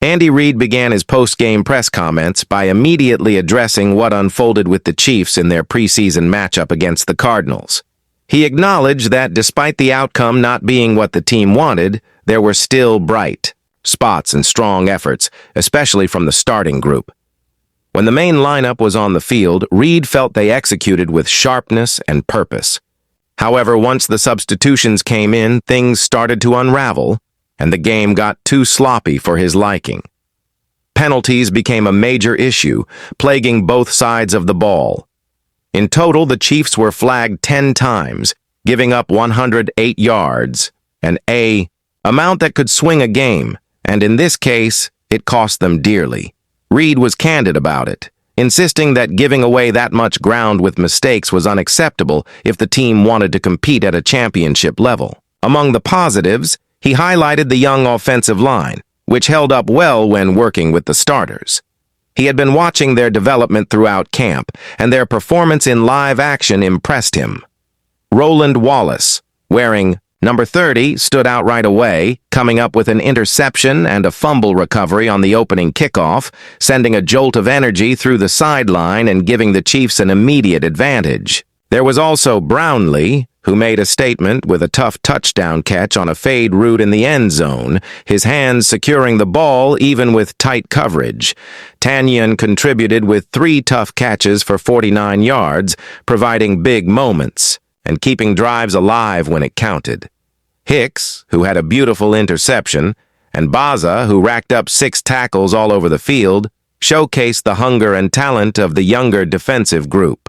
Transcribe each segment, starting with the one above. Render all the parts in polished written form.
Andy Reid began his post-game press comments by immediately addressing what unfolded with the Chiefs in their preseason matchup against the Cardinals. He acknowledged that despite the outcome not being what the team wanted, there were still bright spots and strong efforts, especially from the starting group. When the main lineup was on the field, Reid felt they executed with sharpness and purpose. However, once the substitutions came in, things started to unravel, and the game got too sloppy for his liking. Penalties became a major issue, plaguing both sides of the ball. In total, the Chiefs were flagged 10 times, giving up 108 yards, an amount that could swing a game, and in this case, it cost them dearly. Reid was candid about it, insisting that giving away that much ground with mistakes was unacceptable if the team wanted to compete at a championship level. Among the positives, he highlighted the young offensive line, which held up well when working with the starters. He had been watching their development throughout camp, and their performance in live action impressed him. Roland Wallace, wearing number 30, stood out right away, coming up with an interception and a fumble recovery on the opening kickoff, sending a jolt of energy through the sideline and giving the Chiefs an immediate advantage. There was also Brownlee, who made a statement with a tough touchdown catch on a fade route in the end zone, his hands securing the ball even with tight coverage. Tanyan contributed with 3 tough catches for 49 yards, providing big moments and keeping drives alive when it counted. Hicks, who had a beautiful interception, and Baza, who racked up 6 tackles all over the field, showcased the hunger and talent of the younger defensive group.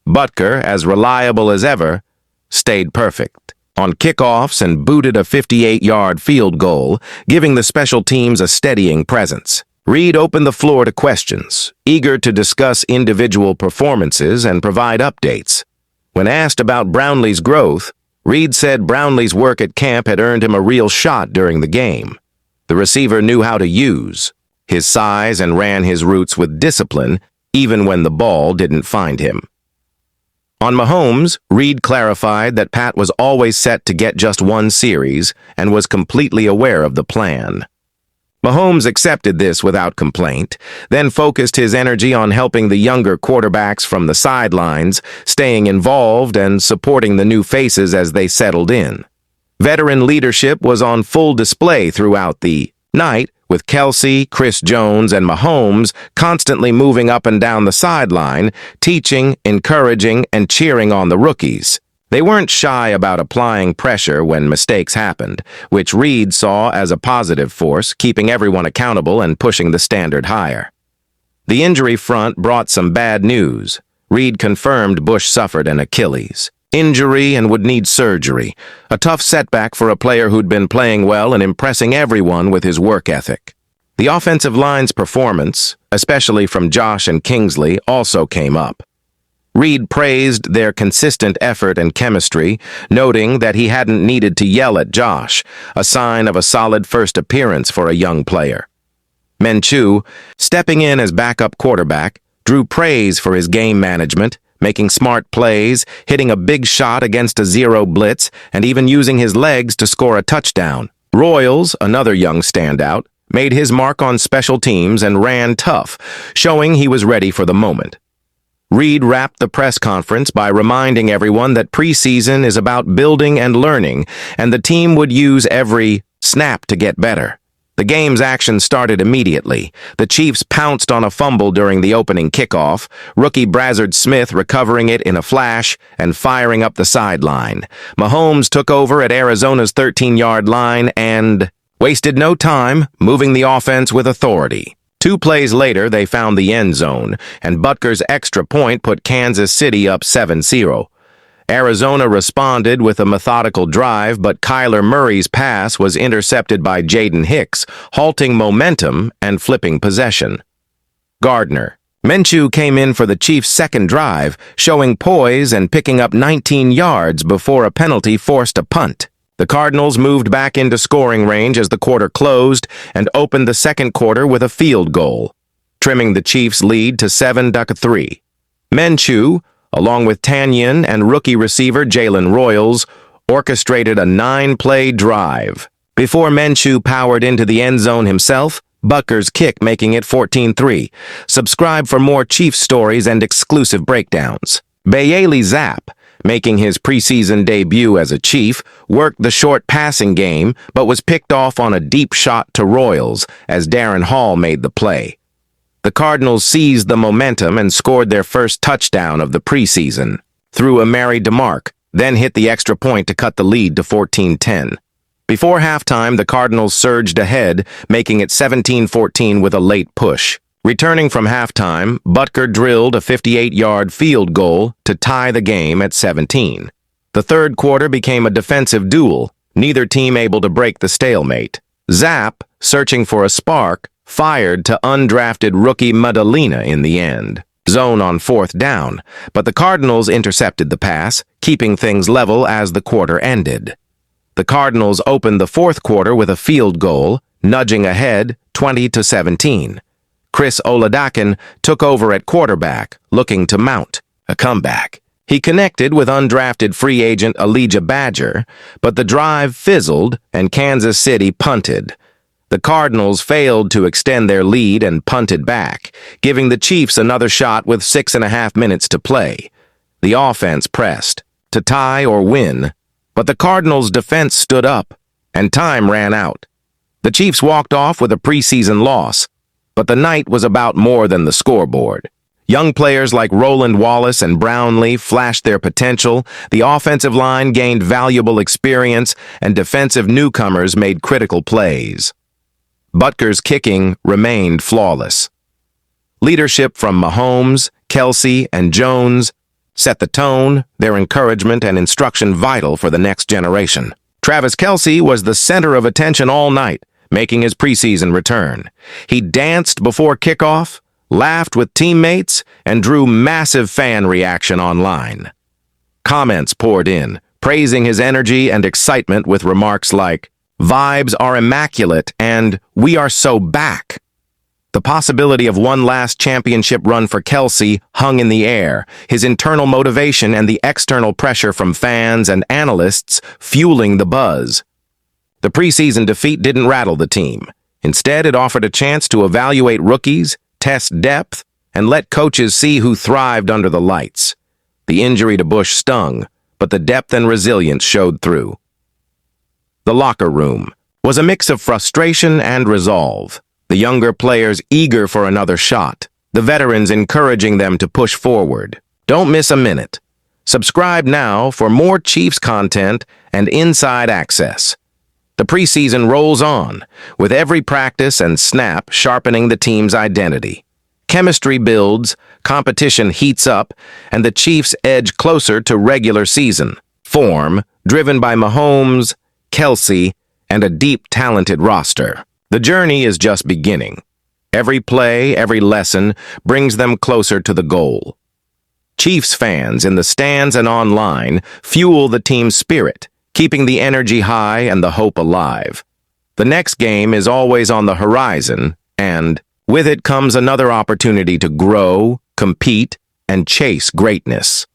Butker, as reliable as ever, stayed perfect on kickoffs and booted a 58-yard field goal, giving the special teams a steadying presence. Reid opened the floor to questions, eager to discuss individual performances and provide updates. When asked about Brownlee's growth, Reid said Brownlee's work at camp had earned him a real shot during the game. The receiver knew how to use his size and ran his routes with discipline, even when the ball didn't find him. On Mahomes, Reid clarified that Pat was always set to get just one series and was completely aware of the plan. Mahomes accepted this without complaint, then focused his energy on helping the younger quarterbacks from the sidelines, staying involved and supporting the new faces as they settled in. Veteran leadership was on full display throughout the night, with Kelce, Chris Jones, and Mahomes constantly moving up and down the sideline, teaching, encouraging, and cheering on the rookies. They weren't shy about applying pressure when mistakes happened, which Reid saw as a positive force, keeping everyone accountable and pushing the standard higher. The injury front brought some bad news. Reid confirmed Bush suffered an Achilles injury and would need surgery, a tough setback for a player who'd been playing well and impressing everyone with his work ethic. The offensive line's performance, especially from Josh and Kingsley, also came up. Reid praised their consistent effort and chemistry, noting that he hadn't needed to yell at Josh, a sign of a solid first appearance for a young player. Minshew, stepping in as backup quarterback, drew praise for his game management, making smart plays, hitting a big shot against a zero blitz, and even using his legs to score a touchdown. Royals, another young standout, made his mark on special teams and ran tough, showing he was ready for the moment. Reid wrapped the press conference by reminding everyone that preseason is about building and learning, and the team would use every snap to get better. The game's action started immediately. The Chiefs pounced on a fumble during the opening kickoff, rookie Brazzard Smith recovering it in a flash and firing up the sideline. Mahomes took over at Arizona's 13-yard line and wasted no time, moving the offense with authority. 2 plays later, they found the end zone, and Butker's extra point put Kansas City up 7-0. Arizona responded with a methodical drive, but Kyler Murray's pass was intercepted by Jaden Hicks, halting momentum and flipping possession. Gardner. Minshew came in for the Chiefs' second drive, showing poise and picking up 19 yards before a penalty forced a punt. The Cardinals moved back into scoring range as the quarter closed and opened the second quarter with a field goal, trimming the Chiefs' lead to 7-3. Minshew, along with Tanyan and rookie receiver Jalen Royals, orchestrated a 9-play drive. Before Minshew powered into the end zone himself, Butker's kick making it 14-3. Subscribe for more Chiefs stories and exclusive breakdowns. Bailey Zapp, making his preseason debut as a Chief, worked the short passing game but was picked off on a deep shot to Royals as Darren Hall made the play. The Cardinals seized the momentum and scored their first touchdown of the preseason through Amari DeMark, then hit the extra point to cut the lead to 14-10. Before halftime, the Cardinals surged ahead, making it 17-14 with a late push. Returning from halftime, Butker drilled a 58-yard field goal to tie the game at 17. The third quarter became a defensive duel, neither team able to break the stalemate. Zapp, searching for a spark, fired to undrafted rookie Medellina in the end. Zone on fourth down, but the Cardinals intercepted the pass, keeping things level as the quarter ended. The Cardinals opened the fourth quarter with a field goal, nudging ahead 20-17. Chris Oladakin took over at quarterback, looking to mount a comeback. He connected with undrafted free agent Elijah Badger, but the drive fizzled and Kansas City punted. The Cardinals failed to extend their lead and punted back, giving the Chiefs another shot with 6.5 minutes to play. The offense pressed to tie or win, but the Cardinals' defense stood up, and time ran out. The Chiefs walked off with a preseason loss, but the night was about more than the scoreboard. Young players like Roland Wallace and Brownlee flashed their potential, the offensive line gained valuable experience, and defensive newcomers made critical plays. Butker's kicking remained flawless. Leadership from Mahomes, Kelce, and Jones set the tone, their encouragement and instruction vital for the next generation. Travis Kelce was the center of attention all night, making his preseason return. He danced before kickoff, laughed with teammates, and drew massive fan reaction online. Comments poured in, praising his energy and excitement with remarks like, "Vibes are immaculate," and "We are so back." The possibility of one last championship run for Kelce hung in the air, his internal motivation and the external pressure from fans and analysts fueling the buzz. The preseason defeat didn't rattle the team. Instead, it offered a chance to evaluate rookies, test depth, and let coaches see who thrived under the lights. The injury to Bush stung, but the depth and resilience showed through. The locker room was a mix of frustration and resolve. The younger players eager for another shot, the veterans encouraging them to push forward. Don't miss a minute. Subscribe now for more Chiefs content and inside access. The preseason rolls on, with every practice and snap sharpening the team's identity. Chemistry builds, competition heats up, and the Chiefs edge closer to regular season form, driven by Mahomes, Kelce, and a deep, talented roster. The journey is just beginning. Every play, every lesson brings them closer to the goal. Chiefs fans in the stands and online fuel the team's spirit, keeping the energy high and the hope alive. The next game is always on the horizon, and with it comes another opportunity to grow, compete, and chase greatness.